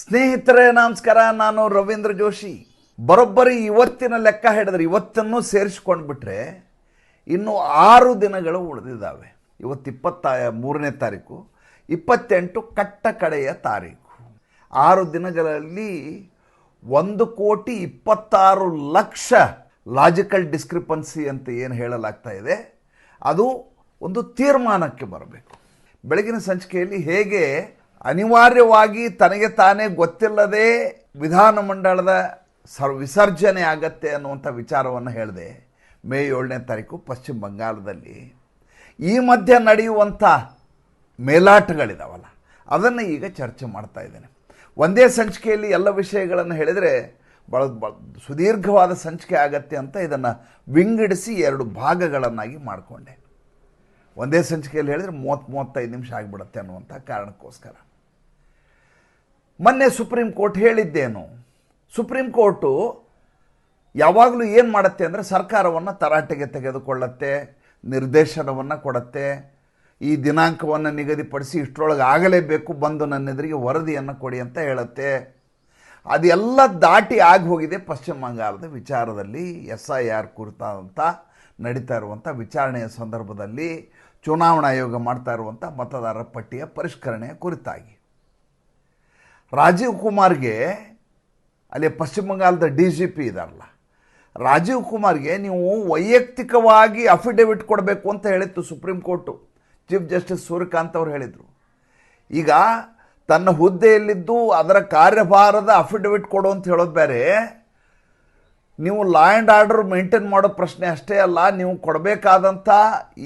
ಸ್ನೇಹಿತರೆ ನಮಸ್ಕಾರ. ನಾನು ರವೀಂದ್ರ ಜೋಶಿ. ಬರೋಬ್ಬರಿ ಇವತ್ತಿನ ಲೆಕ್ಕ ಹಿಡಿದ್ರೆ ಇವತ್ತನ್ನು ಸೇರಿಸ್ಕೊಂಡ್ಬಿಟ್ರೆ ಇನ್ನು 6 ದಿನಗಳು ಉಳಿದಿದ್ದಾವೆ. ಇವತ್ತು 23ನೇ ತಾರೀಕು, 28 ಕಟ್ಟ ಕಡೆಯ ತಾರೀಕು. 6 ದಿನಗಳಲ್ಲಿ 1,26,00,000 ಲಾಜಿಕಲ್ ಡಿಸ್ಕ್ರಿಪನ್ಸಿ ಅಂತ ಏನು ಹೇಳಲಾಗ್ತಾ ಇದೆ, ಅದು ಒಂದು ತೀರ್ಮಾನಕ್ಕೆ ಬರಬೇಕು. ಬೆಳಗಿನ ಸಂಚಿಕೆಯಲ್ಲಿ ಹೇಗೆ ಅನಿವಾರ್ಯವಾಗಿ ತನಗೆ ತಾನೇ ಗೊತ್ತಿಲ್ಲದೆ ವಿಧಾನಮಂಡಲದ ವಿಸರ್ಜನೆ ಆಗತ್ತೆ ಅನ್ನುವಂಥ ವಿಚಾರವನ್ನು ಹೇಳಿದೆ. ಮೇ 7ನೇ ತಾರೀಕು ಪಶ್ಚಿಮ ಬಂಗಾಳದಲ್ಲಿ ಈ ಮಧ್ಯೆ ನಡೆಯುವಂಥ ಮೇಲಾಟಗಳಿದಾವಲ್ಲ, ಅದನ್ನು ಈಗ ಚರ್ಚೆ ಮಾಡ್ತಾ ಇದ್ದೇನೆ. ಒಂದೇ ಸಂಚಿಕೆಯಲ್ಲಿ ಎಲ್ಲ ವಿಷಯಗಳನ್ನು ಹೇಳಿದರೆ ಭಾಳ ಸುದೀರ್ಘವಾದ ಸಂಚಿಕೆ ಆಗತ್ತೆ ಅಂತ ಇದನ್ನು ವಿಂಗಡಿಸಿ 2 ಭಾಗಗಳನ್ನಾಗಿ ಮಾಡಿಕೊಂಡೆ. ಒಂದೇ ಸಂಚಿಕೆಯಲ್ಲಿ ಹೇಳಿದರೆ 30-35 ನಿಮಿಷ ಆಗಿಬಿಡುತ್ತೆ ಅನ್ನುವಂಥ ಕಾರಣಕ್ಕೋಸ್ಕರ. ಮೊನ್ನೆ ಸುಪ್ರೀಂ ಕೋರ್ಟ್ ಹೇಳಿದ್ದೇನು, ಸುಪ್ರೀಂ ಕೋರ್ಟು ಯಾವಾಗಲೂ ಏನು ಮಾಡುತ್ತೆ ಅಂದರೆ ಸರ್ಕಾರವನ್ನು ತರಾಟೆಗೆ ತೆಗೆದುಕೊಳ್ಳುತ್ತೆ, ನಿರ್ದೇಶನವನ್ನು ಕೊಡುತ್ತೆ, ಈ ದಿನಾಂಕವನ್ನು ನಿಗದಿಪಡಿಸಿ ಇಷ್ಟರೊಳಗೆ ಆಗಲೇಬೇಕು, ಬಂದು ನನ್ನ ಎದುರಿಗೆ ವರದಿಯನ್ನು ಕೊಡಿ ಅಂತ ಹೇಳುತ್ತೆ. ಅದೆಲ್ಲ ದಾಟಿ ಆಗಿ ಹೋಗಿದೆ. ಪಶ್ಚಿಮ ಬಂಗಾಳದ ವಿಚಾರದಲ್ಲಿ SIR ಕುರಿತಾದಂಥ ನಡೀತಾ ಇರುವಂಥ ವಿಚಾರಣೆಯ ಸಂದರ್ಭದಲ್ಲಿ ಚುನಾವಣಾ ಆಯೋಗ ಮಾಡ್ತಾ ಇರುವಂಥ ಮತದಾರರ ಪಟ್ಟಿಯ ಪರಿಷ್ಕರಣೆಯ ಕುರಿತಾಗಿ ರಾಜೀವ್ ಕುಮಾರ್ಗೆ, ಅಲ್ಲಿ ಪಶ್ಚಿಮ ಬಂಗಾಳದ DGP ಇದಾರಲ್ಲ, ರಾಜೀವ್ ಕುಮಾರ್ಗೆ ನೀವು ವೈಯಕ್ತಿಕವಾಗಿ ಅಫಿಡೇವಿಟ್ ಕೊಡಬೇಕು ಅಂತ ಹೇಳಿತ್ತು supreme court. Chief justice Suryakant ಅವರು ಹೇಳಿದರು. ಈಗ ತನ್ನ ಹುದ್ದೆಯಲ್ಲಿದ್ದು ಅದರ ಕಾರ್ಯಭಾರದ ಅಫಿಡೇವಿಟ್ ಕೊಡು ಅಂತ ಹೇಳೋದು ಬೇರೆ, ನೀವು ಲಾ ಆ್ಯಂಡ್ ಆರ್ಡರ್ ಮೇಂಟೈನ್ ಮಾಡೋ ಪ್ರಶ್ನೆ ಅಷ್ಟೇ ಅಲ್ಲ, ನೀವು ಕೊಡಬೇಕಾದಂಥ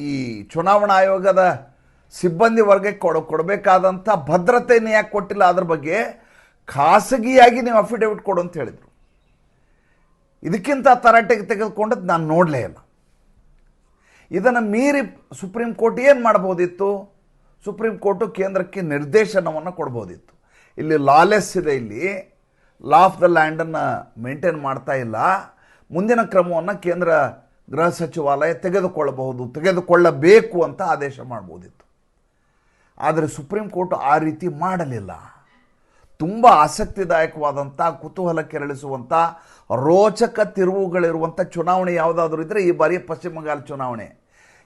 ಈ ಚುನಾವಣಾ ಆಯೋಗದ ಸಿಬ್ಬಂದಿ ವರ್ಗಕ್ಕೆ ಕೊಡಬೇಕಾದಂಥ ಭದ್ರತೆಯನ್ನು ಯಾಕೆ ಕೊಟ್ಟಿಲ್ಲ, ಅದ್ರ ಬಗ್ಗೆ ಖಾಸಗಿಯಾಗಿ ನೀವು ಅಫಿಡೇವಿಟ್ ಕೊಡು ಅಂತ ಹೇಳಿದರು. ಇದಕ್ಕಿಂತ ತರಾಟೆಗೆ ತೆಗೆದುಕೊಂಡದ್ದು ನಾನು ನೋಡಲೇ ಇಲ್ಲ. ಇದನ್ನು ಮೀರಿ ಸುಪ್ರೀಂ ಕೋರ್ಟ್ ಏನು ಮಾಡ್ಬೋದಿತ್ತು? ಸುಪ್ರೀಂ ಕೋರ್ಟು ಕೇಂದ್ರಕ್ಕೆ ನಿರ್ದೇಶನವನ್ನು ಕೊಡ್ಬೋದಿತ್ತು. ಇಲ್ಲಿ ಲಾಲೆಸ್ ಇದೆ, ಇಲ್ಲಿ ಲಾ ಆಫ್ ದ ಲ್ಯಾಂಡನ್ನು ಮೇಂಟೈನ್ ಮಾಡ್ತಾ ಇಲ್ಲ, ಮುಂದಿನ ಕ್ರಮವನ್ನು ಕೇಂದ್ರ ಗೃಹ ಸಚಿವಾಲಯ ತೆಗೆದುಕೊಳ್ಳಬೇಕು ಅಂತ ಆದೇಶ ಮಾಡ್ಬೋದಿತ್ತು. ಆದರೆ ಸುಪ್ರೀಂ ಕೋರ್ಟ್ ಆ ರೀತಿ ಮಾಡಲಿಲ್ಲ. ತುಂಬ ಆಸಕ್ತಿದಾಯಕವಾದಂಥ, ಕುತೂಹಲ ಕೆರಳಿಸುವಂಥ, ರೋಚಕ ತಿರುವುಗಳಿರುವಂಥ ಚುನಾವಣೆ ಯಾವುದಾದ್ರೂ ಇದ್ದರೆ ಈ ಬಾರಿ ಪಶ್ಚಿಮ ಬಂಗಾಳ ಚುನಾವಣೆ.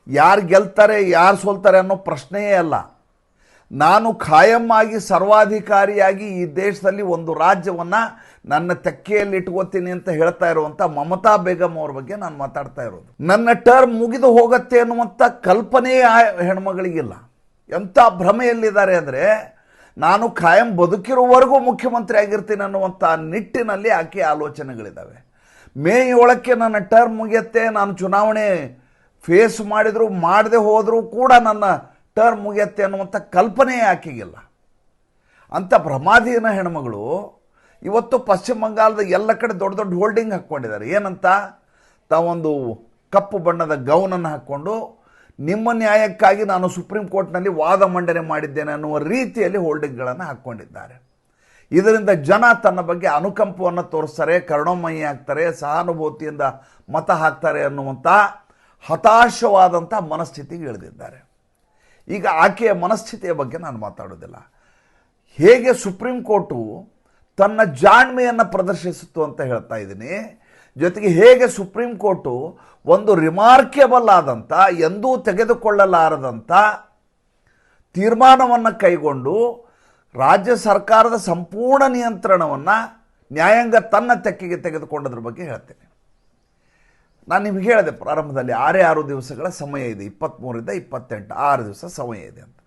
ಯಾರು ಗೆಲ್ತಾರೆ ಯಾರು ಸೋಲ್ತಾರೆ ಅನ್ನೋ ಪ್ರಶ್ನೆಯೇ ಅಲ್ಲ. ನಾನು ಖಾಯಂ ಆಗಿ ಸರ್ವಾಧಿಕಾರಿಯಾಗಿ ಈ ದೇಶದಲ್ಲಿ ಒಂದು ರಾಜ್ಯವನ್ನು ನನ್ನ ತೆಕ್ಕೆಯಲ್ಲಿ ಇಟ್ಕೋತೀನಿ ಅಂತ ಹೇಳ್ತಾ ಇರುವಂಥ ಮಮತಾ ಬೇಗಂ ಅವ್ರ ಬಗ್ಗೆ ನಾನು ಮಾತಾಡ್ತಾ ಇರೋದು. ನನ್ನ ಟರ್ಮ್ ಮುಗಿದು ಹೋಗುತ್ತೆ ಅನ್ನುವಂಥ ಕಲ್ಪನೆಯೇ ಆ ಹೆಣ್ಮಗಳಿಗಿಲ್ಲ. ಎಂಥ ಭ್ರಮೆಯಲ್ಲಿದ್ದಾರೆ ಅಂದರೆ, ನಾನು ಖಾಯಂ ಬದುಕಿರುವವರೆಗೂ ಮುಖ್ಯಮಂತ್ರಿ ಆಗಿರ್ತೀನಿ ಅನ್ನುವಂಥ ನಿಟ್ಟಿನಲ್ಲಿ ಆಕೆ ಆಲೋಚನೆಗಳಿದ್ದಾವೆ. ಮೇ 7ಕ್ಕೆ ನನ್ನ ಟರ್ಮ್ ಮುಗಿಯುತ್ತೆ, ನಾನು ಚುನಾವಣೆ ಫೇಸ್ ಮಾಡಿದರೂ ಮಾಡದೆ ಹೋದರೂ ಕೂಡ ನನ್ನ ಟರ್ಮ್ ಮುಗಿಯುತ್ತೆ ಅನ್ನುವಂಥ ಕಲ್ಪನೆಯೇ ಆಕೆಗಿಲ್ಲ. ಅಂಥ ಭ್ರಮಾಧೀನ ಹೆಣ್ಮಗಳು ಇವತ್ತು ಪಶ್ಚಿಮ ಬಂಗಾಳದ ಎಲ್ಲ ಕಡೆ ದೊಡ್ಡ ದೊಡ್ಡ ಹೋಲ್ಡಿಂಗ್ ಹಾಕ್ಕೊಂಡಿದ್ದಾರೆ. ಏನಂತ? ತಾವೊಂದು ಕಪ್ಪು ಬಣ್ಣದ ಗೌನನ್ನು ಹಾಕ್ಕೊಂಡು ನಿಮ್ಮ ನ್ಯಾಯಕ್ಕಾಗಿ ನಾನು ಸುಪ್ರೀಂ ಕೋರ್ಟ್ನಲ್ಲಿ ವಾದ ಮಂಡನೆ ಮಾಡಿದ್ದೇನೆ ಅನ್ನುವ ರೀತಿಯಲ್ಲಿ ಹೋಲ್ಡಿಂಗ್ಗಳನ್ನು ಹಾಕ್ಕೊಂಡಿದ್ದಾರೆ. ಇದರಿಂದ ಜನ ತನ್ನ ಬಗ್ಗೆ ಅನುಕಂಪವನ್ನು ತೋರಿಸ್ತಾರೆ, ಕರುಣಾಮಯಿ ಆಗ್ತಾರೆ, ಸಹಾನುಭೂತಿಯಿಂದ ಮತ ಹಾಕ್ತಾರೆ ಅನ್ನುವಂಥ ಹತಾಶವಾದಂಥ ಮನಸ್ಥಿತಿಗೆ ಇಳಿದಿದ್ದಾರೆ. ಈಗ ಆಕೆಯ ಮನಸ್ಥಿತಿಯ ಬಗ್ಗೆ ನಾನು ಮಾತಾಡೋದಿಲ್ಲ. ಹೇಗೆ ಸುಪ್ರೀಂ ಕೋರ್ಟು ತನ್ನ ಜಾಣ್ಮೆಯನ್ನು ಪ್ರದರ್ಶಿಸಿತು ಅಂತ ಹೇಳ್ತಾ ಇದ್ದೀನಿ. ಜೊತೆಗೆ ಹೇಗೆ ಸುಪ್ರೀಂ ಕೋರ್ಟು ಒಂದು ರಿಮಾರ್ಕೆಬಲ್ ಆದಂಥ, ಎಂದೂ ತೆಗೆದುಕೊಳ್ಳಲಾರದಂಥ ತೀರ್ಮಾನವನ್ನು ಕೈಗೊಂಡು ರಾಜ್ಯ ಸರ್ಕಾರದ ಸಂಪೂರ್ಣ ನಿಯಂತ್ರಣವನ್ನು ನ್ಯಾಯಾಂಗ ತನ್ನ ತೆಕ್ಕೆಗೆ ತೆಗೆದುಕೊಂಡದ್ರ ಬಗ್ಗೆ ಹೇಳ್ತೇನೆ. ನಾನು ನಿಮಗೆ ಹೇಳಿದೆ ಪ್ರಾರಂಭದಲ್ಲಿ 6 ದಿವಸಗಳ ಸಮಯ ಇದೆ, 23ರಿಂದ 28, 6 ದಿವಸ ಸಮಯ ಇದೆ ಅಂತ.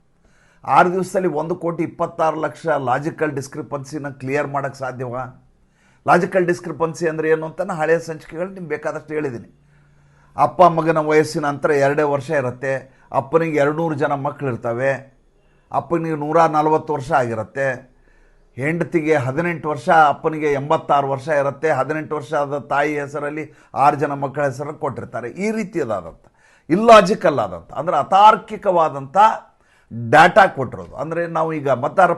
6 ದಿವಸದಲ್ಲಿ 1,26,00,000 ಲಾಜಿಕಲ್ ಡಿಸ್ಕ್ರಿಪನ್ಸಿನ ಕ್ಲಿಯರ್ ಮಾಡೋಕ್ಕೆ ಸಾಧ್ಯವಾ? ಲಾಜಿಕಲ್ ಡಿಸ್ಕ್ರಿಪನ್ಸಿ ಅಂದರೆ ಏನು ಅಂತ ನಾನು ಹಳೆಯ ಸಂಚಿಕೆಗಳು ನಿಮ್ಗೆ ಬೇಕಾದಷ್ಟು ಹೇಳಿದ್ದೀನಿ. ಅಪ್ಪ ಮಗನ ವಯಸ್ಸಿನ ಅಂತರ 2 ವರ್ಷ ಇರುತ್ತೆ, ಅಪ್ಪನಿಗೆ 200 ಜನ ಮಕ್ಕಳಿರ್ತವೆ, ಅಪ್ಪನಿಗೆ 140 ವರ್ಷ ಆಗಿರುತ್ತೆ, ಹೆಂಡತಿಗೆ 18 ವರ್ಷ, ಅಪ್ಪನಿಗೆ 86 ವರ್ಷ ಇರುತ್ತೆ, 18 ವರ್ಷದ ತಾಯಿ ಹೆಸರಲ್ಲಿ 6 ಜನ ಮಕ್ಕಳ ಹೆಸರನ್ನು ಕೊಟ್ಟಿರ್ತಾರೆ. ಈ ರೀತಿಯದಾದಂಥ ಇಲ್ಲಾಜಿಕಲ್ ಆದಂಥ, ಅಂದರೆ ಅತಾರ್ಕಿಕವಾದಂಥ ಡಾಟಾ ಕೊಟ್ಟಿರೋದು. ಅಂದರೆ ನಾವು ಈಗ ಮತದಾರ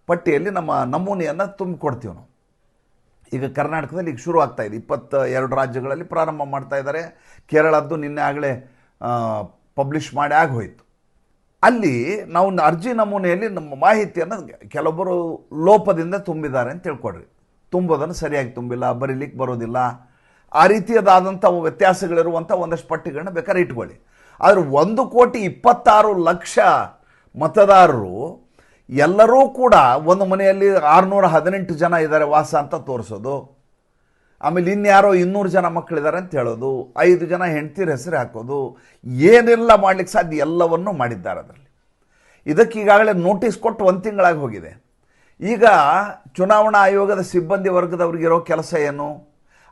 ಪಟ್ಟಿಯಲ್ಲಿ ನಮ್ಮ ನಮೂನೆಯನ್ನು ತುಂಬಿಕೊಡ್ತೀವಿ ನಾವು. ಈಗ ಕರ್ನಾಟಕದಲ್ಲಿ ಈಗ ಶುರು ಆಗ್ತಾ ಇದೆ, 22 ರಾಜ್ಯಗಳಲ್ಲಿ ಪ್ರಾರಂಭ ಮಾಡ್ತಾ ಇದ್ದಾರೆ. ಕೇರಳದ್ದು ನಿನ್ನೆ ಆಗಲೇ ಪಬ್ಲಿಷ್ ಮಾಡಿ ಆಗೋಯ್ತು. ಅಲ್ಲಿ ನಾವು ಅರ್ಜಿ ನಮೂನೆಯಲ್ಲಿ ನಮ್ಮ ಮಾಹಿತಿಯನ್ನು ಕೆಲವೊಬ್ಬರು ಲೋಪದಿಂದ ತುಂಬಿದ್ದಾರೆ ಅಂತ ತಿಳ್ಕೊಡ್ರಿ. ತುಂಬೋದನ್ನು ಸರಿಯಾಗಿ ತುಂಬಿಲ್ಲ, ಬರೀಲಿಕ್ಕೆ ಬರೋದಿಲ್ಲ, ಆ ರೀತಿಯದಾದಂಥ ವ್ಯತ್ಯಾಸಗಳಿರುವಂಥ ಒಂದಷ್ಟು ಪಟ್ಟಿಗಳನ್ನ ಬೇಕಾದ್ರೆ ಇಟ್ಕೊಳ್ಳಿ. ಆದರೆ 1,26,00,000 ಮತದಾರರು ಎಲ್ಲರೂ ಕೂಡ ಒಂದು ಮನೆಯಲ್ಲಿ 618 ಜನ ಇದ್ದಾರೆ ವಾಸ ಅಂತ ತೋರಿಸೋದು, ಆಮೇಲೆ ಇನ್ಯಾರೋ 200 ಜನ ಮಕ್ಕಳಿದ್ದಾರೆ ಅಂತ ಹೇಳೋದು, 5 ಜನ ಹೆಂಡ್ತಿರ ಹೆಸರು ಹಾಕೋದು, ಏನೆಲ್ಲ ಮಾಡಲಿಕ್ಕೆ ಸಾಧ್ಯ ಎಲ್ಲವನ್ನೂ ಮಾಡಿದ್ದಾರೆ ಅದರಲ್ಲಿ. ಇದಕ್ಕೆ ಈಗಾಗಲೇ ನೋಟಿಸ್ ಕೊಟ್ಟು 1 ತಿಂಗಳಾಗಿ ಹೋಗಿದೆ. ಈಗ ಚುನಾವಣಾ ಆಯೋಗದ ಸಿಬ್ಬಂದಿ ವರ್ಗದವ್ರಿಗಿರೋ ಕೆಲಸ ಏನು?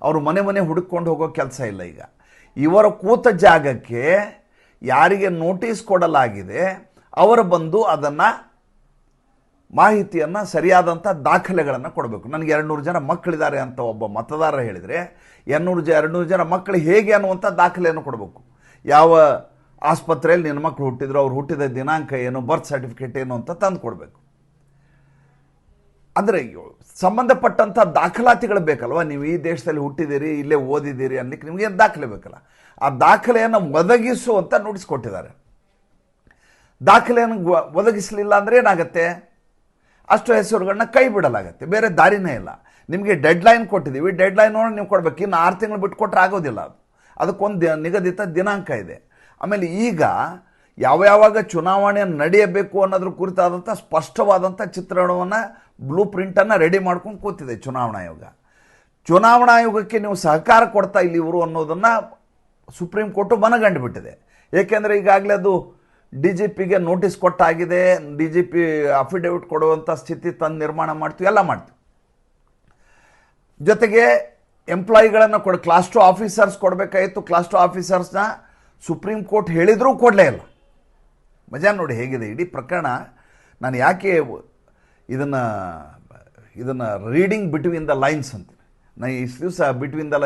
ಅವರು ಮನೆ ಮನೆ ಹುಡುಕೊಂಡು ಹೋಗೋ ಕೆಲಸ ಇಲ್ಲ. ಈಗ ಇವರ ಕೂತ ಜಾಗಕ್ಕೆ ಯಾರಿಗೆ ನೋಟಿಸ್ ಕೊಡಲಾಗಿದೆ ಅವರು ಬಂದು ಅದನ್ನು ಮಾಹಿತಿಯನ್ನು ಸರಿಯಾದಂಥ ದಾಖಲೆಗಳನ್ನು ಕೊಡಬೇಕು. ನನಗೆ 200 ಜನ ಮಕ್ಕಳಿದ್ದಾರೆ ಅಂತ ಒಬ್ಬ ಮತದಾರ ಹೇಳಿದರೆ 200 ಜನ ಮಕ್ಕಳು ಹೇಗೆ ಅನ್ನುವಂಥ ದಾಖಲೆಯನ್ನು ಕೊಡಬೇಕು. ಯಾವ ಆಸ್ಪತ್ರೆಯಲ್ಲಿ ನಿನ್ನ ಮಕ್ಕಳು ಹುಟ್ಟಿದ್ರು, ಅವ್ರು ಹುಟ್ಟಿದ ದಿನಾಂಕ ಏನು, ಬರ್ತ್ ಸರ್ಟಿಫಿಕೇಟ್ ಏನು ಅಂತ ತಂದು ಕೊಡಬೇಕು. ಅಂದರೆ ಸಂಬಂಧಪಟ್ಟಂಥ ದಾಖಲಾತಿಗಳು ಬೇಕಲ್ವ. ನೀವು ಈ ದೇಶದಲ್ಲಿ ಹುಟ್ಟಿದ್ದೀರಿ, ಇಲ್ಲೇ ಓದಿದ್ದೀರಿ ಅನ್ನಲಿಕ್ಕೆ ನಿಮಗೇನು ದಾಖಲೆ ಬೇಕಲ್ಲ. ಆ ದಾಖಲೆಯನ್ನು ಒದಗಿಸುವಂತ ನೋಟಿಸ್ ಕೊಟ್ಟಿದ್ದಾರೆ. ದಾಖಲೆಯನ್ನು ಒದಗಿಸಲಿಲ್ಲ ಅಂದರೆ ಏನಾಗುತ್ತೆ? ಅಷ್ಟು ಹೆಸರುಗಳನ್ನ ಕೈ ಬಿಡಲಾಗತ್ತೆ, ಬೇರೆ ದಾರಿನೇ ಇಲ್ಲ. ನಿಮಗೆ ಡೆಡ್ಲೈನ್ ಕೊಟ್ಟಿದ್ದೀವಿ, ಡೆಡ್ಲೈನ್ ನೋಡಿ ನೀವು ಕೊಡಬೇಕು. ಇನ್ನು 6 ತಿಂಗಳು ಬಿಟ್ಟು ಕೊಟ್ಟರೆ ಆಗೋದಿಲ್ಲ. ಅದು ಅದಕ್ಕೊಂದು ನಿಗದಿತ ದಿನಾಂಕ ಇದೆ. ಆಮೇಲೆ ಈಗ ಯಾವಾಗ ಚುನಾವಣೆ ನಡೆಯಬೇಕು ಅನ್ನೋದ್ರ ಕುರಿತಾದಂಥ ಸ್ಪಷ್ಟವಾದಂಥ ಚಿತ್ರಣವನ್ನು, ಬ್ಲೂ ಪ್ರಿಂಟನ್ನು ರೆಡಿ ಮಾಡ್ಕೊಂಡು ಕೂತಿದೆ ಚುನಾವಣಾ ಆಯೋಗ. ಚುನಾವಣಾ ಆಯೋಗಕ್ಕೆ ನೀವು ಸಹಕಾರ ಕೊಡ್ತಾ ಇಲ್ಲ ಇವರು ಅನ್ನೋದನ್ನು ಸುಪ್ರೀಂ ಕೋರ್ಟು ಮನಗಂಡು ಬಿಟ್ಟಿದೆ. ಏಕೆಂದರೆ ಈಗಾಗಲೇ ಅದು DGPಗೆ ನೋಟಿಸ್ ಕೊಟ್ಟಾಗಿದೆ. DGP ಅಫಿಡೇವಿಟ್ ಕೊಡುವಂಥ ಸ್ಥಿತಿ ತಂದು ನಿರ್ಮಾಣ ಮಾಡ್ತೀವಿ, ಎಲ್ಲ ಮಾಡ್ತೀವಿ. ಜೊತೆಗೆ ಎಂಪ್ಲಾಯಿಗಳನ್ನು ಕ್ಲಾಸ್ 2 ಆಫೀಸರ್ಸ್ ಕೊಡಬೇಕಾಯಿತು. ಕ್ಲಾಸ್ 2 ಆಫೀಸರ್ಸ್ನ ಸುಪ್ರೀಂ ಕೋರ್ಟ್ ಹೇಳಿದರೂ ಕೊಡಲೇ ಇಲ್ಲ. ಮಜಾ ನೋಡಿ ಹೇಗಿದೆ ಇಡೀ ಪ್ರಕರಣ. ನಾನು ಯಾಕೆ ಇದನ್ನು ರೀಡಿಂಗ್ ಬಿಟ್ವೀನ್ ದ ಲೈನ್ಸ್ ಅಂತೀನಿ. ನಾನು ಇಷ್ಟು ದಿವಸ ಬಿಟ್ವೀನ್ ದ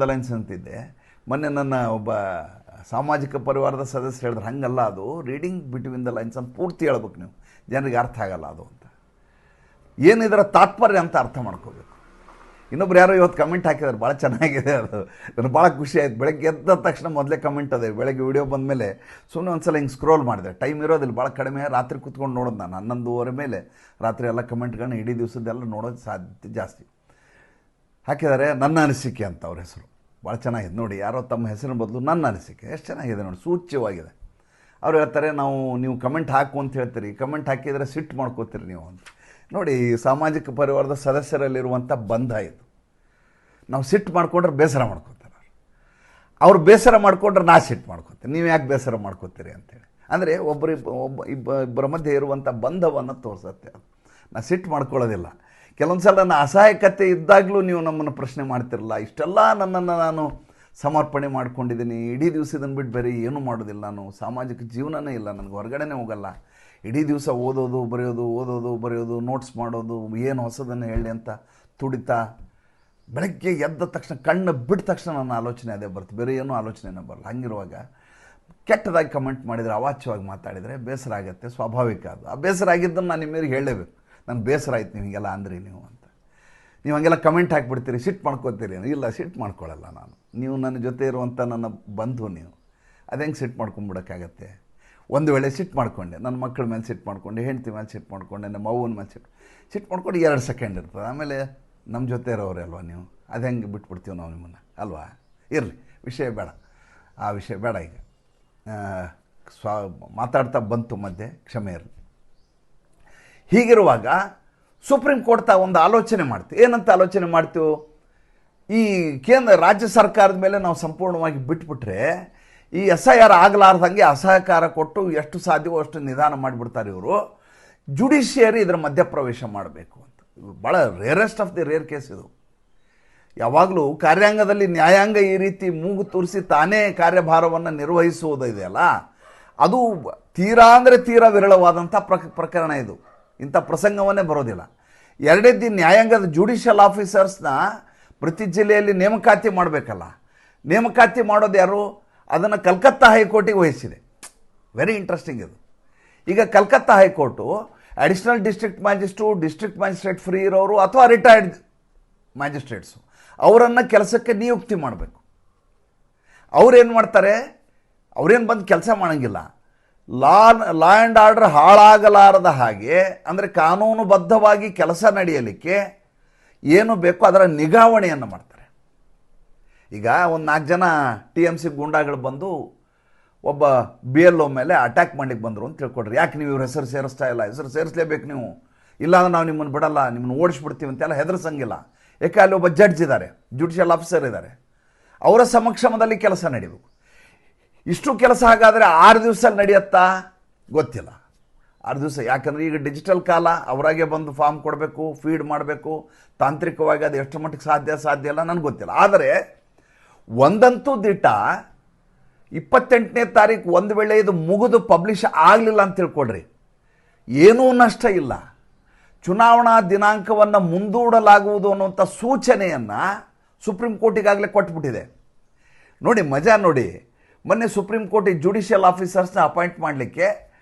ಲೈನ್ಸ್ ಅಂತಿದ್ದೆ. ಮೊನ್ನೆ ನನ್ನ ಒಬ್ಬ ಸಾಮಾಜಿಕ ಪರಿವಾರದ ಸದಸ್ಯರು ಹೇಳಿದ್ರೆ ಹಂಗಲ್ಲ, ಅದು ರೀಡಿಂಗ್ ಬಿಟ್ವೀನ್ ದ ಲೈನ್ಸ್ ಅಂತ ಪೂರ್ತಿ ಹೇಳ್ಬೇಕು ನೀವು, ಜನರಿಗೆ ಅರ್ಥ ಆಗಲ್ಲ ಅದು ಅಂತ. ಏನಿದರ ತಾತ್ಪರ್ಯ ಅಂತ ಅರ್ಥ ಮಾಡ್ಕೋಬೇಕು. ಇನ್ನೊಬ್ರು ಯಾರೋ ಇವತ್ತು ಕಮೆಂಟ್ ಹಾಕಿದ್ದಾರೆ, ಭಾಳ ಚೆನ್ನಾಗಿದೆ ಅದು, ನನಗೆ ಭಾಳ ಖುಷಿ ಆಯ್ತು. ಬೆಳಗ್ಗೆ ಎದ್ದ ತಕ್ಷಣ ಮೊದಲೇ ಕಮೆಂಟ್ ಅದೇ, ಬೆಳಗ್ಗೆ ವಿಡಿಯೋ ಬಂದ ಮೇಲೆ ಸುಮ್ಮನೆ ಒಂದ್ಸಲ ಹಿಂಗೆ ಸ್ಕ್ರೋಲ್ ಮಾಡಿದೆ. ಟೈಮ್ ಇರೋದಿಲ್ಲ, ಭಾಳ ಕಡಿಮೆ. ರಾತ್ರಿ ಕೂತ್ಕೊಂಡು ನೋಡೋದು ನಾನು 11:30 ಮೇಲೆ ರಾತ್ರಿ ಎಲ್ಲ ಕಮೆಂಟ್ಗಳನ್ನ ಇಡೀ ದಿವಸದ್ದೆಲ್ಲ ನೋಡೋದು ಸಾಧ್ಯತೆ ಜಾಸ್ತಿ. ಹಾಕಿದ್ದಾರೆ ನನ್ನ ಅನಿಸಿಕೆ ಅಂತ ಅವ್ರ ಹೆಸರು, ಭಾಳ ಚೆನ್ನಾಗಿದೆ ನೋಡಿ. ಯಾರೋ ತಮ್ಮ ಹೆಸರಿನ ಬದಲು ನನ್ನ ಅನಿಸಿಕೆ, ಎಷ್ಟು ಚೆನ್ನಾಗಿದೆ ನೋಡಿ, ಸೂಚ್ಯವಾಗಿದೆ. ಅವ್ರು ಹೇಳ್ತಾರೆ ನೀವು ಕಮೆಂಟ್ ಹಾಕು ಅಂತ ಹೇಳ್ತೀರಿ, ಕಮೆಂಟ್ ಹಾಕಿದರೆ ಸಿಟ್ಟು ಮಾಡ್ಕೋತೀರಿ ನೀವು ಅಂತ. ನೋಡಿ, ಸಾಮಾಜಿಕ ಪರಿವಾರದ ಸದಸ್ಯರಲ್ಲಿರುವಂಥ ಬಂಧ ಇದು. ನಾವು ಸಿಟ್ಟು ಮಾಡ್ಕೊಂಡ್ರೆ ಬೇಸರ ಮಾಡ್ಕೋತಾರೆ ಅವ್ರು ಬೇಸರ ಮಾಡ್ಕೊಂಡ್ರೆ ನಾ ಸಿಟ್ಟು ಮಾಡ್ಕೋತೀನಿ. ನೀವು ಯಾಕೆ ಬೇಸರ ಮಾಡ್ಕೋತೀರಿ ಅಂತೇಳಿ. ಅಂದರೆ ಇಬ್ಬರ ಮಧ್ಯೆ ಇರುವಂಥ ಬಂಧವನ್ನು ತೋರಿಸುತ್ತೆ. ನಾ ಸಿಟ್ಟು ಮಾಡ್ಕೊಳ್ಳೋದಿಲ್ಲ. ಕೆಲವೊಂದು ಸಲ ನನ್ನ ಅಸಹಾಯಕತೆ ಇದ್ದಾಗಲೂ ನೀವು ನಮ್ಮನ್ನು ಪ್ರಶ್ನೆ ಮಾಡ್ತಿರಲ್ಲ. ಇಷ್ಟೆಲ್ಲ ನನ್ನನ್ನು ನಾನು ಸಮರ್ಪಣೆ ಮಾಡ್ಕೊಂಡಿದ್ದೀನಿ, ಇಡೀ ದಿವಸ ಇದನ್ನು ಬಿಟ್ಟು ಬೇರೆ ಏನೂ ಮಾಡೋದಿಲ್ಲ, ನಾನು ಸಾಮಾಜಿಕ ಜೀವನನೇ ಇಲ್ಲ, ನನಗೆ ಹೊರಗಡೆನೇ ಹೋಗಲ್ಲ, ಇಡೀ ದಿವಸ ಓದೋದು ಬರೆಯೋದು ನೋಟ್ಸ್ ಮಾಡೋದು, ಏನು ಹೊಸದನ್ನು ಹೇಳಿ ಅಂತ ತುಡಿತಾ ಬೆಳಗ್ಗೆ ಎದ್ದ ತಕ್ಷಣ ಕಣ್ಣು ಬಿಟ್ಟ ತಕ್ಷಣ ನನ್ನ ಆಲೋಚನೆ ಅದೇ ಬರ್ತದೆ, ಬೇರೆ ಏನೂ ಆಲೋಚನೆನೇ ಬರಲ್ಲ. ಹಂಗಿರುವಾಗ ಕೆಟ್ಟದಾಗಿ ಕಮೆಂಟ್ ಮಾಡಿದರೆ, ಅವಾಚ್ಯವಾಗಿ ಮಾತಾಡಿದರೆ ಬೇಸರ ಆಗುತ್ತೆ, ಸ್ವಾಭಾವಿಕ ಅದು. ಆ ಬೇಸರ ಆಗಿದ್ದನ್ನು ನಾನು ನಿಮಗೆ ಹೇಳಲೇಬೇಕು. ನನ್ನ ಬೇಸರ ಆಯ್ತು ನೀವು ಹೀಗೆಲ್ಲ ಅಂದ್ರಿ ನೀವು ಅಂತ. ನೀವು ಹಂಗೆಲ್ಲ ಕಮೆಂಟ್ ಹಾಕಿಬಿಡ್ತೀರಿ, ಸಿಟ್ಟು ಮಾಡ್ಕೋತೀರಿ. ಇಲ್ಲ, ಸಿಟ್ಟು ಮಾಡ್ಕೊಳ್ಳಲ್ಲ ನಾನು. ನೀವು ನನ್ನ ಜೊತೆ ಇರುವಂಥ ನನ್ನ ಬಂಧು ನೀವು. ಅದು ಹೆಂಗೆ ಸಿಟ್ಟು ಮಾಡ್ಕೊಂಬಿಡೋಕ್ಕಾಗತ್ತೆ? ಒಂದು ವೇಳೆ ಸಿಟ್ಟು ಮಾಡ್ಕೊಂಡೆ, ನನ್ನ ಮಕ್ಕಳ ಮೇಲೆ ಸಿಟ್ಟು ಮಾಡ್ಕೊಂಡೆ, ಹೆಂಡತಿ ಮೇಲೆ ಸಿಟ್ಟು ಮಾಡ್ಕೊಂಡೆ, ನಮ್ಮ ಅವ್ವನ ಮೇಲೆ ಸಿಟ್ಟು ಮಾಡ್ಕೊಂಡು 2 ಸೆಕೆಂಡ್ ಇರ್ತದೆ. ಆಮೇಲೆ ನಮ್ಮ ಜೊತೆ ಇರೋರೆ ಅಲ್ವಾ ನೀವು, ಅದು ಹೆಂಗೆ ಬಿಟ್ಬಿಡ್ತೀವಿ ನಾವು ನಿಮ್ಮನ್ನು ಅಲ್ವಾ? ಇರಲಿ, ವಿಷಯ ಬೇಡ, ಆ ವಿಷಯ ಬೇಡ. ಈಗ ಮಾತಾಡ್ತಾ ಬಂತು ಮಧ್ಯೆ, ಕ್ಷಮೆ ಇರಲಿ. ಹೀಗಿರುವಾಗ ಸುಪ್ರೀಂ ಕೋರ್ಟ್ ಒಂದು ಆಲೋಚನೆ ಮಾಡ್ತೀವಿ. ಏನಂತ ಆಲೋಚನೆ ಮಾಡ್ತೀವಿ? ಈ ರಾಜ್ಯ ಸರ್ಕಾರದ ಮೇಲೆ ನಾವು ಸಂಪೂರ್ಣವಾಗಿ ಬಿಟ್ಬಿಟ್ರೆ ಈ SIR ಆಗಲಾರ್ದಂಗೆ ಅಸಹಕಾರ ಕೊಟ್ಟು ಎಷ್ಟು ಸಾಧ್ಯವೋ ಅಷ್ಟು ನಿಧಾನ ಮಾಡಿಬಿಡ್ತಾರೆ ಇವರು. ಜುಡಿಷಿಯರಿ ಇದರ ಮಧ್ಯಪ್ರವೇಶ ಮಾಡಬೇಕು ಅಂತ. ಭಾಳ rarest of the rare case ಇದು. ಯಾವಾಗಲೂ ಕಾರ್ಯಾಂಗದಲ್ಲಿ ನ್ಯಾಯಾಂಗ ಈ ರೀತಿ ಮೂಗು ತೂರಿಸಿ ತಾನೇ ಕಾರ್ಯಭಾರವನ್ನು ನಿರ್ವಹಿಸುವುದಿದೆಯಲ್ಲ, ಅದು ತೀರಾ ಅಂದರೆ ತೀರಾ ವಿರಳವಾದಂಥ ಪ್ರಕರಣ ಇದು. ಇಂಥ ಪ್ರಸಂಗವನ್ನೇ ಬರೋದಿಲ್ಲ. ಎರಡನೇದ್ದು, ನ್ಯಾಯಾಂಗದ ಜುಡಿಷಿಯಲ್ ಆಫೀಸರ್ಸ್ನ ಪ್ರತಿ ಜಿಲ್ಲೆಯಲ್ಲಿ ನೇಮಕಾತಿ ಮಾಡಬೇಕಲ್ಲ. ನೇಮಕಾತಿ ಮಾಡೋದು ಯಾರು? ಅದನ್ನು ಕಲ್ಕತ್ತಾ ಹೈಕೋರ್ಟಿಗೆ ವಹಿಸಿದೆ. ವೆರಿ ಇಂಟ್ರೆಸ್ಟಿಂಗ್ ಇದು. ಈಗ Calcutta high court additional district magistrate free ಇರೋರು ಅಥವಾ ರಿಟೈರ್ಡ್ ಮ್ಯಾಜಿಸ್ಟ್ರೇಟ್ಸು ಅವರನ್ನು ಕೆಲಸಕ್ಕೆ ನಿಯುಕ್ತಿ ಮಾಡಬೇಕು. ಅವ್ರೇನು ಮಾಡ್ತಾರೆ? ಅವ್ರೇನು ಬಂದು ಕೆಲಸ ಮಾಡೋಂಗಿಲ್ಲ. ಲಾ ಆ್ಯಂಡ್ ಆರ್ಡರ್ ಹಾಳಾಗಲಾರದ ಹಾಗೆ, ಅಂದರೆ ಕಾನೂನುಬದ್ಧವಾಗಿ ಕೆಲಸ ನಡೆಯಲಿಕ್ಕೆ ಏನು ಬೇಕೋ ಅದರ ನಿಗಾವಣೆಯನ್ನು ಮಾಡ್ತಾರೆ. ಈಗ ಒಂದು 4 ಜನ TMC ಗೂಂಡಾಗಳು ಬಂದು ಒಬ್ಬ BLO ಮೇಲೆ ಅಟ್ಯಾಕ್ ಮಾಡಲಿಕ್ಕೆ ಬಂದರು ಅಂತ ತಿಳ್ಕೊಡ್ರಿ. ಯಾಕೆ ನೀವು ಇವ್ರ ಹೆಸರು ಸೇರಿಸ್ತಾ ಇಲ್ಲ? ಹೆಸರು ಸೇರಿಸಲೇಬೇಕು ನೀವು, ಇಲ್ಲಾಂದ್ರೆ ನಾವು ನಿಮ್ಮನ್ನು ಬಿಡಲ್ಲ, ನಿಮ್ಮನ್ನು ಓಡಿಸ್ಬಿಡ್ತೀವಿ ಅಂತೆಲ್ಲ ಹೆದರ್ಸಂಗಿಲ್ಲ. ಯಾಕೆ ಅಲ್ಲಿ ಒಬ್ಬ ಜಡ್ಜ್ ಇದ್ದಾರೆ, ಜುಡಿಷಿಯಲ್ ಆಫೀಸರ್ ಇದ್ದಾರೆ, ಅವರ ಸಮಕ್ಷಮದಲ್ಲಿ ಕೆಲಸ ನಡೀಬೇಕು. ಇಷ್ಟು ಕೆಲಸ ಹಾಗಾದರೆ 6 ದಿವಸದಲ್ಲಿ ನಡೆಯುತ್ತಾ? ಗೊತ್ತಿಲ್ಲ. 6 ದಿವಸ, ಯಾಕಂದರೆ ಈಗ ಡಿಜಿಟಲ್ ಕಾಲ, ಅವರಾಗೆ ಬಂದು ಫಾರ್ಮ್ ಕೊಡಬೇಕು, ಫೀಡ್ ಮಾಡಬೇಕು, ತಾಂತ್ರಿಕವಾಗಿ ಅದು ಎಷ್ಟು ಮಟ್ಟಿಗೆ ಸಾಧ್ಯ ಇಲ್ಲ ನನಗೆ ಗೊತ್ತಿಲ್ಲ. ಆದರೆ ಒಂದಂತೂ ದಿಟ್ಟ, 28ನೇ ತಾರೀಕು ಒಂದು ವೇಳೆ ಇದು ಮುಗಿದು ಪಬ್ಲಿಷ್ ಆಗಲಿಲ್ಲ ಅಂತ ತಿಳ್ಕೊಡ್ರಿ, ಏನೂ ನಷ್ಟ ಇಲ್ಲ. ಚುನಾವಣಾ ದಿನಾಂಕವನ್ನು ಮುಂದೂಡಲಾಗುವುದು ಅನ್ನುವಂಥ ಸೂಚನೆಯನ್ನು ಸುಪ್ರೀಂ ಕೋರ್ಟಿಗಾಗಲೇ ಕೊಟ್ಬಿಟ್ಟಿದೆ. ನೋಡಿ ಮಜಾ ನೋಡಿ, ಮೊನ್ನೆ ಸುಪ್ರೀಂ ಕೋರ್ಟಿಗೆ ಜುಡಿಷಿಯಲ್ ಆಫೀಸರ್ಸ್ನ ಅಪಾಯಿಂಟ್ ಮಾಡಲಿಕ್ಕೆ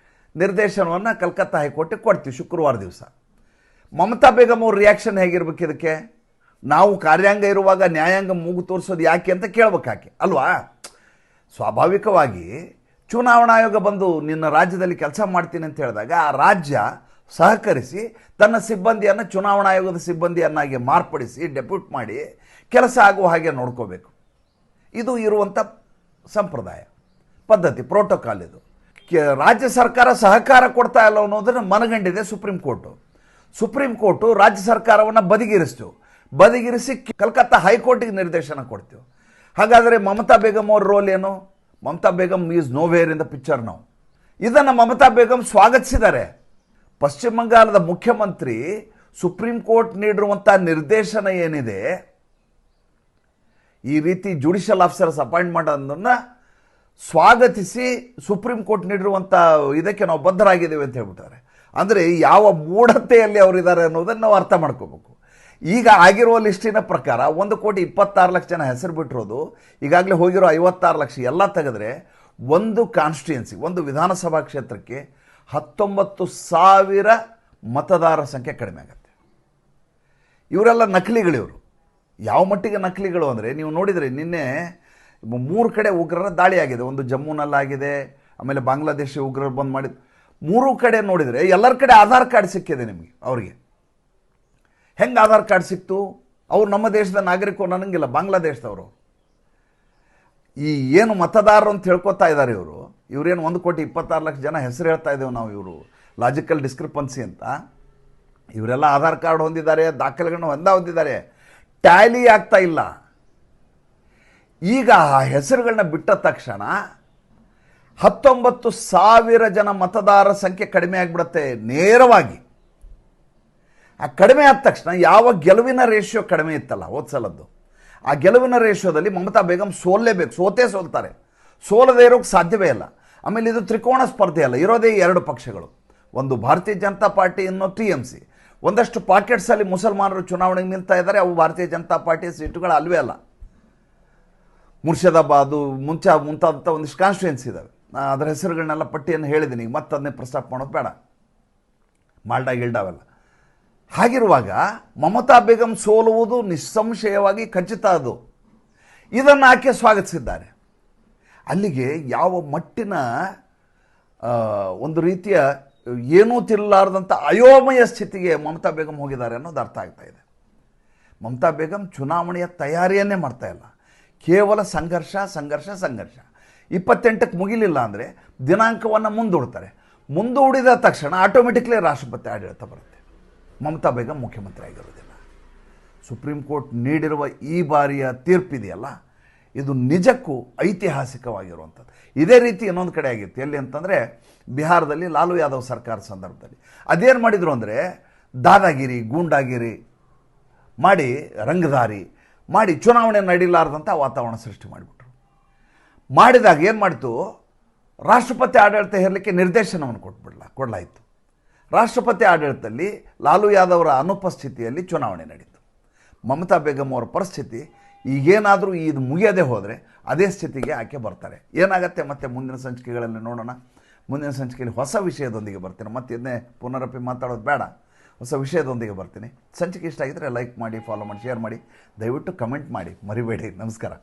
ನಿರ್ದೇಶನವನ್ನು ಕಲ್ಕತ್ತಾ ಹೈಕೋರ್ಟಿಗೆ ಕೊಡ್ತೀವಿ ಶುಕ್ರವಾರ ದಿವಸ. ಮಮತಾ ಬೇಗಮ್ ಅವ್ರ ರಿಯಾಕ್ಷನ್ ಹೇಗಿರ್ಬೇಕು ಇದಕ್ಕೆ? ನಾವು ಕಾರ್ಯಾಂಗ ಇರುವಾಗ ನ್ಯಾಯಾಂಗ ಮೂಗು ತೋರಿಸೋದು ಯಾಕೆ ಅಂತ ಕೇಳ್ಬೇಕಾಕೆ ಅಲ್ವಾ? ಸ್ವಾಭಾವಿಕವಾಗಿ ಚುನಾವಣಾ ಆಯೋಗ ಬಂದು ನಿನ್ನ ರಾಜ್ಯದಲ್ಲಿ ಕೆಲಸ ಮಾಡ್ತೀನಿ ಅಂತ ಹೇಳಿದಾಗ ಆ ರಾಜ್ಯ ಸಹಕರಿಸಿ ತನ್ನ ಸಿಬ್ಬಂದಿಯನ್ನು ಚುನಾವಣಾ ಆಯೋಗದ ಸಿಬ್ಬಂದಿಯನ್ನಾಗಿ ಮಾರ್ಪಡಿಸಿ ಡೆಪ್ಯೂಟ್ ಮಾಡಿ ಕೆಲಸ ಆಗುವ ಹಾಗೆ ನೋಡ್ಕೋಬೇಕು. ಇದು ಇರುವಂಥ ಸಂಪ್ರದಾಯ, ಪದ್ಧತಿ, ಪ್ರೋಟೋಕಾಲ್. ಇದು ರಾಜ್ಯ ಸರ್ಕಾರ ಸಹಕಾರ ಕೊಡ್ತಾ ಇಲ್ಲ ಅನ್ನೋದನ್ನು ಮನಗಂಡಿದೆ ಸುಪ್ರೀಂ ಕೋರ್ಟು. ಸುಪ್ರೀಂ ಕೋರ್ಟು ರಾಜ್ಯ ಸರ್ಕಾರವನ್ನು ಬದಿಗಿರಿಸಿ ಕಲ್ಕತ್ತಾ ಹೈಕೋರ್ಟಿಗೆ ನಿರ್ದೇಶನ ಕೊಡ್ತೀವಿ. ಹಾಗಾದರೆ ಮಮತಾ ಬೇಗಮ್ ಅವ್ರ ರೋಲ್ ಏನು? Mamata Begum is nowhere in the picture ನಾವು. ಇದನ್ನು ಮಮತಾ ಬೇಗಮ್ ಸ್ವಾಗತಿಸಿದ್ದಾರೆ. ಪಶ್ಚಿಮ ಬಂಗಾಳದ ಮುಖ್ಯಮಂತ್ರಿ ಸುಪ್ರೀಂ ಕೋರ್ಟ್ ನೀಡಿರುವಂಥ ನಿರ್ದೇಶನ ಏನಿದೆ, ಈ ರೀತಿ ಜುಡಿಷಿಯಲ್ ಆಫೀಸರ್ಸ್ ಅಪಾಯಿಂಟ್ ಮಾಡೋದನ್ನು ಸ್ವಾಗತಿಸಿ ಸುಪ್ರೀಂ ಕೋರ್ಟ್ ನೀಡಿರುವಂಥ ಇದಕ್ಕೆ ನಾವು ಬದ್ಧರಾಗಿದ್ದೇವೆ ಅಂತ ಹೇಳ್ಬಿಟ್ಟಾರೆ. ಅಂದರೆ ಯಾವ ಮೂಢತೆಯಲ್ಲಿ ಅವರಿದ್ದಾರೆ ಅನ್ನೋದನ್ನು ನಾವು ಅರ್ಥ ಮಾಡ್ಕೋಬೇಕು. ಈಗ ಆಗಿರುವ ಲಿಸ್ಟಿನ ಪ್ರಕಾರ 1,26,00,000 ಜನ ಹೆಸರು ಬಿಟ್ಟಿರೋದು, ಈಗಾಗಲೇ ಹೋಗಿರೋ 56 ಲಕ್ಷ ಎಲ್ಲ ತೆಗೆದ್ರೆ ಒಂದು ಕಾನ್ಸ್ಟಿಟ್ಯೂನ್ಸಿ, ಒಂದು ವಿಧಾನಸಭಾ ಕ್ಷೇತ್ರಕ್ಕೆ 19,000 ಮತದಾರರ ಸಂಖ್ಯೆ ಕಡಿಮೆ ಆಗುತ್ತೆ. ಇವರೆಲ್ಲ ನಕಲಿಗಳಿವರು. ಯಾವ ಮಟ್ಟಿಗೆ ನಕಲಿಗಳು ಅಂದರೆ, ನೀವು ನೋಡಿದರೆ ನಿನ್ನೆ 3 ಕಡೆ ಉಗ್ರರ ದಾಳಿ ಆಗಿದೆ. ಒಂದು ಜಮ್ಮುನಲ್ಲಾಗಿದೆ, ಆಮೇಲೆ ಬಾಂಗ್ಲಾದೇಶಿ ಉಗ್ರರು ಬಂದು ಮಾಡಿದ್ದು. 3 ಕಡೆ ನೋಡಿದರೆ ಎಲ್ಲರ ಕಡೆ ಆಧಾರ್ ಕಾರ್ಡ್ ಸಿಕ್ಕಿದೆ ನಿಮಗೆ. ಅವರಿಗೆ ಹೆಂಗೆ ಆಧಾರ್ ಕಾರ್ಡ್ ಸಿಕ್ತು? ಅವ್ರು ನಮ್ಮ ದೇಶದ ನಾಗರಿಕರು ನನಗಿಲ್ಲ, ಬಾಂಗ್ಲಾದೇಶದವರು. ಈ ಏನು ಮತದಾರರು ಅಂತ ಹೇಳ್ಕೊತಾ ಇದ್ದಾರೆ ಇವರೇನು 1,26,00,000 ಜನ ಹೆಸರು ಹೇಳ್ತಾ ಇದ್ದೇವೆ ನಾವು, ಇವರು ಲಾಜಿಕಲ್ ಡಿಸ್ಕ್ರಿಪನ್ಸಿ ಅಂತ. ಇವರೆಲ್ಲ ಆಧಾರ್ ಕಾರ್ಡ್ ಹೊಂದಿದ್ದಾರೆ, ದಾಖಲೆಗಳನ್ನು ಹೊಂದಿದ್ದಾರೆ, ಟ್ಯಾಲಿ ಆಗ್ತಾ ಇಲ್ಲ. ಈಗ ಆ ಹೆಸರುಗಳನ್ನ ಬಿಟ್ಟ ತಕ್ಷಣ 19,000 ಜನ ಮತದಾರರ ಸಂಖ್ಯೆ ಕಡಿಮೆ ಆಗಿಬಿಡುತ್ತೆ ನೇರವಾಗಿ. ಆ ಕಡಿಮೆ ಆದ ತಕ್ಷಣ ಯಾವ ಗೆಲುವಿನ ರೇಷಿಯೋ ಕಡಿಮೆ ಇತ್ತಲ್ಲ ಹೋದ್ಸಲದ್ದು, ಆ ಗೆಲುವಿನ ರೇಷಿಯೋದಲ್ಲಿ ಮಮತಾ ಬೇಗಮ್ ಸೋಲ್ಲೇಬೇಕು, ಸೋಲ್ತಾರೆ. ಸೋಲದೇ ಇರೋಕ್ಕೆ ಸಾಧ್ಯವೇ ಇಲ್ಲ. ಆಮೇಲೆ ಇದು ತ್ರಿಕೋಣ ಸ್ಪರ್ಧೆ ಅಲ್ಲ, ಇರೋದೇ 2 ಪಕ್ಷಗಳು, ಒಂದು ಭಾರತೀಯ ಜನತಾ ಪಾರ್ಟಿ, ಇನ್ನೊಂದು TMC. ಒಂದಷ್ಟು ಪಾಕೆಟ್ಸಲ್ಲಿ ಮುಸಲ್ಮಾನರು ಚುನಾವಣೆಗೆ ನಿಲ್ತಾ ಇದ್ದಾರೆ, ಅವು ಭಾರತೀಯ ಜನತಾ ಪಾರ್ಟಿಯ ಸೀಟುಗಳು ಅಲ್ವೇ ಅಲ್ಲ. ಮುರ್ಷಿದಾಬಾದು ಮುಂತಾದಂಥ ಒಂದಿಷ್ಟು ಕಾನ್ಸ್ಟಿಟ್ಯೂನ್ಸಿ ಇದ್ದಾವೆ. ಅದರ ಹೆಸರುಗಳನ್ನೆಲ್ಲ ಪಟ್ಟಿಯನ್ನು ಹೇಳಿದ್ದೀನಿ, ಮತ್ತೆ ಅದನ್ನೇ ಪ್ರಸ್ತಾಪ ಮಾಡೋದು ಬೇಡ. ಮಾಲ್ಡಾ ಗಿಲ್ಡಾವೆಲ್ಲ. ಹಾಗಿರುವಾಗ ಮಮತಾ ಬೇಗಮ್ ಸೋಲುವುದು ನಿಸ್ಸಂಶಯವಾಗಿ ಖಚಿತ. ಅದು ಇದನ್ನು ಆಕೆ ಸ್ವಾಗತಿಸಿದ್ದಾರೆ. ಅಲ್ಲಿಗೆ ಯಾವ ಮಟ್ಟಿನ ಒಂದು ರೀತಿಯ ಏನೂ ತಿನ್ನಲಾರದಂಥ ಅಯೋಮಯ ಸ್ಥಿತಿಗೆ ಮಮತಾ ಬೇಗಮ್ ಹೋಗಿದ್ದಾರೆ ಅನ್ನೋದು ಅರ್ಥ ಆಗ್ತಾ ಇದೆ. ಮಮತಾ ಬೇಗಮ್ ಚುನಾವಣೆಯ ತಯಾರಿಯನ್ನೇ ಮಾಡ್ತಾ ಇಲ್ಲ, ಕೇವಲ ಸಂಘರ್ಷ. 28ಕ್ಕೆ ಮುಗಿಲಿಲ್ಲ ಅಂದರೆ ದಿನಾಂಕವನ್ನು ಮುಂದೂಡಿದ ತಕ್ಷಣ ಆಟೋಮೆಟಿಕ್ಲಿ ರಾಷ್ಟ್ರಪತಿ ಆಡಳಿತ ಬರುತ್ತೆ. ಮಮತಾ ಬೇಗಮ್ ಮುಖ್ಯಮಂತ್ರಿ ಆಗಿರೋದಿಲ್ಲ. ಸುಪ್ರೀಂ ಕೋರ್ಟ್ ನೀಡಿರುವ ಈ ಬಾರಿಯ ತೀರ್ಪಿದೆಯಲ್ಲ, ಇದು ನಿಜಕ್ಕೂ ಐತಿಹಾಸಿಕವಾಗಿರುವಂಥದ್ದು. ಇದೇ ರೀತಿ ಇನ್ನೊಂದು ಕಡೆ ಆಗಿತ್ತು. ಎಲ್ಲಿ ಅಂತಂದರೆ ಬಿಹಾರದಲ್ಲಿ ಲಾಲು ಯಾದವ್ ಸರ್ಕಾರ ಸಂದರ್ಭದಲ್ಲಿ ಅದೇನು ಮಾಡಿದರು ಅಂದರೆ ದಾದಾಗಿರಿ, ಗೂಂಡಾಗಿರಿ ಮಾಡಿ, ರಂಗದಾರಿ ಮಾಡಿ ಚುನಾವಣೆ ನಡೀಲಾರ್ದಂಥ ವಾತಾವರಣ ಸೃಷ್ಟಿ ಮಾಡಿಬಿಟ್ರು. ಮಾಡಿದಾಗ ಏನು ಮಾಡಿತು, ರಾಷ್ಟ್ರಪತಿ ಆಡಳಿತ ಹೇರಲಿಕ್ಕೆ ನಿರ್ದೇಶನವನ್ನು ಕೊಡಲಾಯಿತು. ರಾಷ್ಟ್ರಪತಿ ಆಡಳಿತದಲ್ಲಿ ಲಾಲು ಯಾದವ್ರ ಅನುಪಸ್ಥಿತಿಯಲ್ಲಿ ಚುನಾವಣೆ ನಡೀತು. ಮಮತಾ ಬೇಗಮ್ ಅವರ ಪರಿಸ್ಥಿತಿ ಈಗೇನಾದರೂ ಇದು ಮುಗಿಯದೇ ಹೋದರೆ ಅದೇ ಸ್ಥಿತಿಗೆ ಆಕೆ ಬರ್ತಾರೆ. ಏನಾಗುತ್ತೆ ಮತ್ತೆ ಮುಂದಿನ ಸಂಚಿಕೆಗಳಲ್ಲಿ ನೋಡೋಣ. ಮುಂದಿನ ಸಂಚಿಕೆಯಲ್ಲಿ ಹೊಸ ವಿಷಯದೊಂದಿಗೆ ಬರ್ತೀನಿ. ಮತ್ತೆ ಇದನ್ನೇ ಪುನರಪಿ ಮಾತಾಡೋದು ಬೇಡ, ಹೊಸ ವಿಷಯದೊಂದಿಗೆ ಬರ್ತೀನಿ. ಸಂಚಿಕೆ ಇಷ್ಟ ಆಗಿದ್ದರೆ ಲೈಕ್ ಮಾಡಿ, ಫಾಲೋ ಮಾಡಿ, ಶೇರ್ ಮಾಡಿ, ದಯವಿಟ್ಟು ಕಮೆಂಟ್ ಮಾಡಿ ಮರಿಬೇಡಿ. ನಮಸ್ಕಾರ.